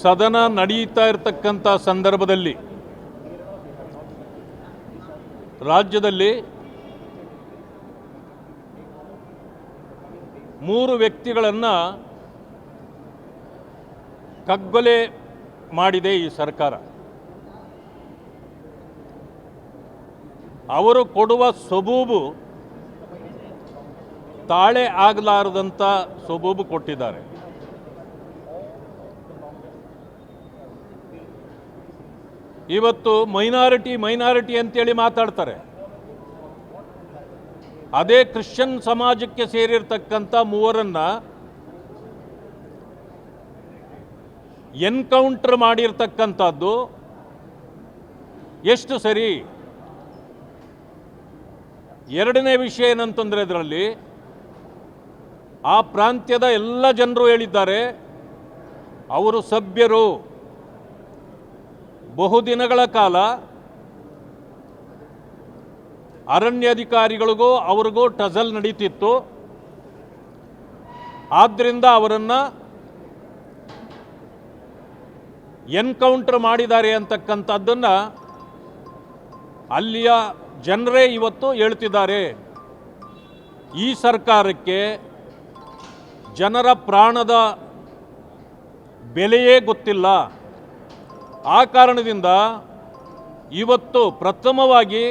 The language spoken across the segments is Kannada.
ಸದನ ನಡೆಯುತ್ತಾ ಇರತಕ್ಕಂಥ ಸಂದರ್ಭದಲ್ಲಿ ರಾಜ್ಯದಲ್ಲಿ 3 ವ್ಯಕ್ತಿಗಳನ್ನು ಕಗ್ಗೊಲೆ ಮಾಡಿದೆ ಈ ಸರ್ಕಾರ. ಅವರು ಕೊಡುವ ಸಬೂಬು ತಾಳೆ ಆಗಲಾರದಂಥ ಸಬೂಬು ಕೊಟ್ಟಿದ್ದಾರೆ. ಇವತ್ತು ಮೈನಾರಿಟಿ ಅಂತೇಳಿ ಮಾತಾಡ್ತಾರೆ. ಅದೇ ಕ್ರಿಶ್ಚಿಯನ್ ಸಮಾಜಕ್ಕೆ ಸೇರಿರ್ತಕ್ಕಂಥ 3ರನ್ನು ಎನ್ಕೌಂಟರ್ ಮಾಡಿರ್ತಕ್ಕಂಥದ್ದು ಎಷ್ಟು ಸರಿ? ಎರಡನೇ ವಿಷಯ ಏನಂತಂದರೆ, ಇದರಲ್ಲಿ ಆ ಪ್ರಾಂತ್ಯದ ಎಲ್ಲ ಜನರು ಹೇಳಿದ್ದಾರೆ, ಅವರು ಸಭ್ಯರು. ಬಹುದಿನಗಳ ಕಾಲ ಅರಣ್ಯಾಧಿಕಾರಿಗಳಿಗೂ ಅವ್ರಿಗೂ ಟಜಲ್ ನಡೀತಿತ್ತು. ಆದ್ದರಿಂದ ಅವರನ್ನು ಎನ್ಕೌಂಟರ್ ಮಾಡಿದ್ದಾರೆ ಅಂತಕ್ಕಂಥದ್ದನ್ನು ಅಲ್ಲಿಯ ಜನರೇ ಇವತ್ತು ಹೇಳ್ತಿದ್ದಾರೆ. ಈ ಸರ್ಕಾರಕ್ಕೆ ಜನರ ಪ್ರಾಣದ ಬೆಲೆಯೇ ಗೊತ್ತಿಲ್ಲ. ಆ ಕಾರಣದಿಂದ ಇವತ್ತು ಪ್ರಥಮವಾಗಿ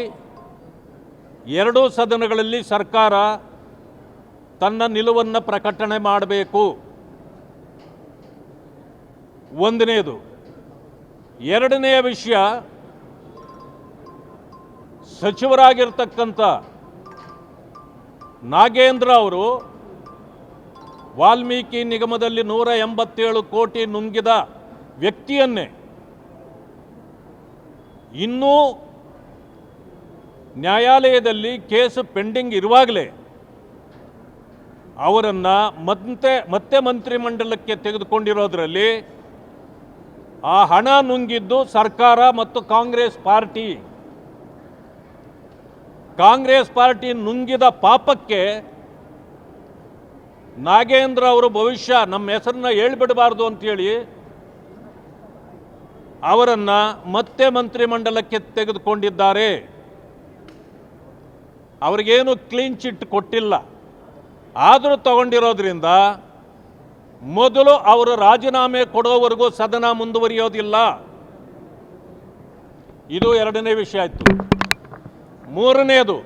2 ಸದನಗಳಲ್ಲಿ ಸರ್ಕಾರ ತನ್ನ ನಿಲುವನ್ನು ಪ್ರಕಟಣೆ ಮಾಡಬೇಕು. ಒಂದನೇದು. ಎರಡನೆಯ ವಿಷಯ, ಸಚಿವರಾಗಿರ್ತಕ್ಕಂಥ ನಾಗೇಂದ್ರ ಅವರು ವಾಲ್ಮೀಕಿ ನಿಗಮದಲ್ಲಿ 187 ಕೋಟಿ ನುಂಗಿದ ವ್ಯಕ್ತಿಯನ್ನೇ ಇನ್ನೂ ನ್ಯಾಯಾಲಯದಲ್ಲಿ ಕೇಸು ಪೆಂಡಿಂಗ್ ಇರುವಾಗಲೇ ಅವರನ್ನು ಮತ್ತೆ ಮಂತ್ರಿಮಂಡಲಕ್ಕೆ ತೆಗೆದುಕೊಂಡಿರೋದರಲ್ಲಿ ಆ ಹಣ ನುಂಗಿದ್ದು ಸರ್ಕಾರ ಮತ್ತು ಕಾಂಗ್ರೆಸ್ ಪಾರ್ಟಿ ನುಂಗಿದ ಪಾಪಕ್ಕೆ ನಾಗೇಂದ್ರ ಅವರು ಭವಿಷ್ಯ ನಮ್ಮ ಹೆಸರನ್ನ ಹೇಳ್ಬಿಡಬಾರ್ದು ಅಂತೇಳಿ ಅವರನ್ನು ಮತ್ತೆ ಮಂತ್ರಿಮಂಡಲಕ್ಕೆ ತೆಗೆದುಕೊಂಡಿದ್ದಾರೆ. ಅವ್ರಿಗೇನು ಕ್ಲೀನ್ ಚಿಟ್ ಕೊಟ್ಟಿಲ್ಲ. ಆದರೂ ತಗೊಂಡಿರೋದ್ರಿಂದ ಮೊದಲು ಅವರು ರಾಜೀನಾಮೆ ಕೊಡೋವರೆಗೂ ಸದನ ಮುಂದುವರಿಯೋದಿಲ್ಲ. ಇದು ಎರಡನೇ ವಿಷಯ ಆಯಿತು. ಮೂರನೆಯದು,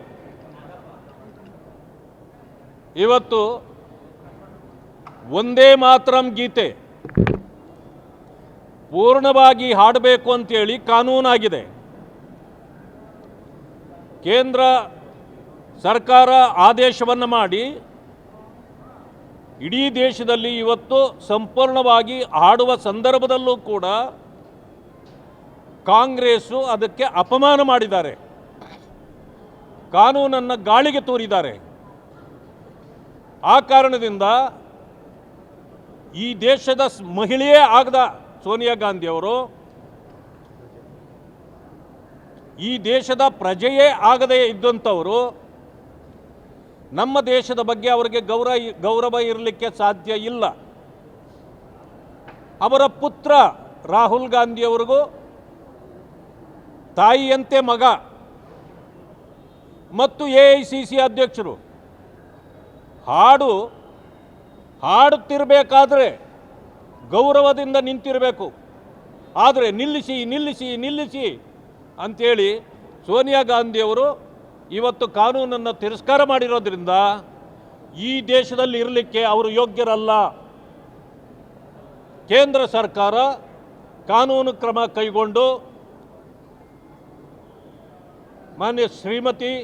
ಇವತ್ತು ಒಂದೇ ಮಾತರಂ ಗೀತೆ ಪೂರ್ಣವಾಗಿ ಹಾಡಬೇಕು ಅಂತೇಳಿ ಕಾನೂನಾಗಿದೆ. ಕೇಂದ್ರ ಸರ್ಕಾರ ಆದೇಶವನ್ನು ಮಾಡಿ ಇಡೀ ದೇಶದಲ್ಲಿ ಇವತ್ತು ಸಂಪೂರ್ಣವಾಗಿ ಹಾಡುವ ಸಂದರ್ಭದಲ್ಲೂ ಕೂಡ ಕಾಂಗ್ರೆಸ್ಸು ಅದಕ್ಕೆ ಅಪಮಾನ ಮಾಡಿದ್ದಾರೆ, ಕಾನೂನನ್ನು ಗಾಳಿಗೆ ತೂರಿದ್ದಾರೆ. ಆ ಕಾರಣದಿಂದ ಈ ದೇಶದ ಮಹಿಳೆಯೇ ಆಗದ ಸೋನಿಯಾ ಗಾಂಧಿಯವರು, ಈ ದೇಶದ ಪ್ರಜೆಯೇ ಆಗದೇ ಇದ್ದಂಥವರು, ನಮ್ಮ ದೇಶದ ಬಗ್ಗೆ ಅವರಿಗೆ ಗೌರವ ಇರಲಿಕ್ಕೆ ಸಾಧ್ಯ ಇಲ್ಲ. ಅವರ ಪುತ್ರ ರಾಹುಲ್ ಗಾಂಧಿಯವರಿಗೂ ತಾಯಿಯಂತೆ ಮಗ ಮತ್ತು AICC ಅಧ್ಯಕ್ಷರು ಹಾಡುತ್ತಿರಬೇಕಾದ್ರೆ ಗೌರವದಿಂದ ನಿಂತಿರಬೇಕು. ಆದರೆ ನಿಲ್ಲಿಸಿ ಅಂಥೇಳಿ ಸೋನಿಯಾ ಗಾಂಧಿಯವರು ಇವತ್ತು ಕಾನೂನನ್ನು ತಿರಸ್ಕಾರ ಮಾಡಿರೋದ್ರಿಂದ ಈ ದೇಶದಲ್ಲಿ ಇರಲಿಕ್ಕೆ ಅವರು ಯೋಗ್ಯರಲ್ಲ. ಕೇಂದ್ರ ಸರ್ಕಾರ ಕಾನೂನು ಕ್ರಮ ಕೈಗೊಂಡು ಮಾನ್ಯ ಶ್ರೀಮತಿ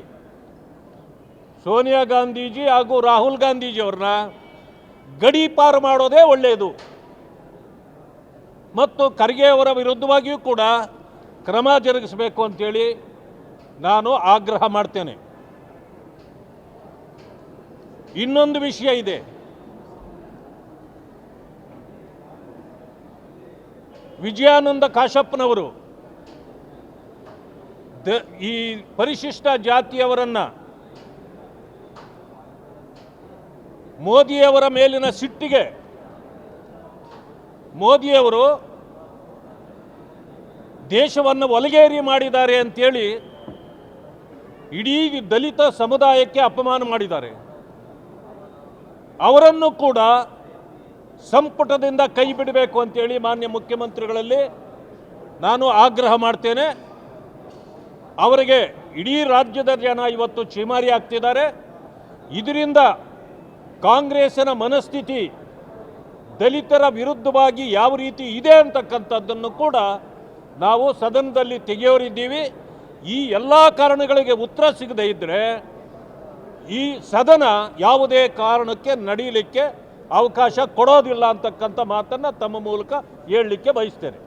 ಸೋನಿಯಾ ಗಾಂಧೀಜಿ ಹಾಗೂ ರಾಹುಲ್ ಗಾಂಧೀಜಿಯವ್ರನ್ನ ಗಡೀಪಾರು ಮಾಡೋದೇ ಒಳ್ಳೆಯದು. ಮತ್ತು ಖರ್ಗೆ ಅವರ ವಿರುದ್ಧವಾಗಿಯೂ ಕೂಡ ಕ್ರಮ ಜರುಗಿಸಬೇಕು ಅಂತೇಳಿ ನಾನು ಆಗ್ರಹ ಮಾಡ್ತೇನೆ. ಇನ್ನೊಂದು ವಿಷಯ ಇದೆ. ವಿಜಯಾನಂದ ಕಾಶಪ್ಪನವರು ಈ ಪರಿಶಿಷ್ಟ ಜಾತಿಯವರನ್ನು ಮೋದಿಯವರ ಮೇಲಿನ ಸಿಟ್ಟಿಗೆ ಮೋದಿಯವರು ದೇಶವನ್ನು ಒಲಗೇರಿ ಮಾಡಿದ್ದಾರೆ ಅಂತೇಳಿ ಇಡೀ ದಲಿತ ಸಮುದಾಯಕ್ಕೆ ಅಪಮಾನ ಮಾಡಿದ್ದಾರೆ. ಅವರನ್ನು ಕೂಡ ಸಂಪುಟದಿಂದ ಕೈ ಬಿಡಬೇಕು ಅಂತೇಳಿ ಮಾನ್ಯ ಮುಖ್ಯಮಂತ್ರಿಗಳಲ್ಲಿ ನಾನು ಆಗ್ರಹ ಮಾಡ್ತೇನೆ. ಅವರಿಗೆ ಇಡೀ ರಾಜ್ಯದ ಜನ ಇವತ್ತು ಛೀಮಾರಿ ಆಗ್ತಿದ್ದಾರೆ. ಇದರಿಂದ ಕಾಂಗ್ರೆಸ್ಸಿನ ಮನಸ್ಥಿತಿ ದಲಿತರ ವಿರುದ್ಧವಾಗಿ ಯಾವ ರೀತಿ ಇದೆ ಅಂತಕ್ಕಂಥದ್ದನ್ನು ಕೂಡ ನಾವು ಸದನದಲ್ಲಿ ತೆಗೆಯೋರಿದ್ದೀವಿ. ಈ ಎಲ್ಲ ಕಾರಣಗಳಿಗೆ ಉತ್ತರ ಸಿಗದೇ ಇದ್ದರೆ ಈ ಸದನ ಯಾವುದೇ ಕಾರಣಕ್ಕೆ ನಡೀಲಿಕ್ಕೆ ಅವಕಾಶ ಕೊಡೋದಿಲ್ಲ ಅಂತಕ್ಕಂಥ ಮಾತನ್ನು ತಮ್ಮ ಮೂಲಕ ಹೇಳಲಿಕ್ಕೆ ಬಯಸ್ತೇನೆ.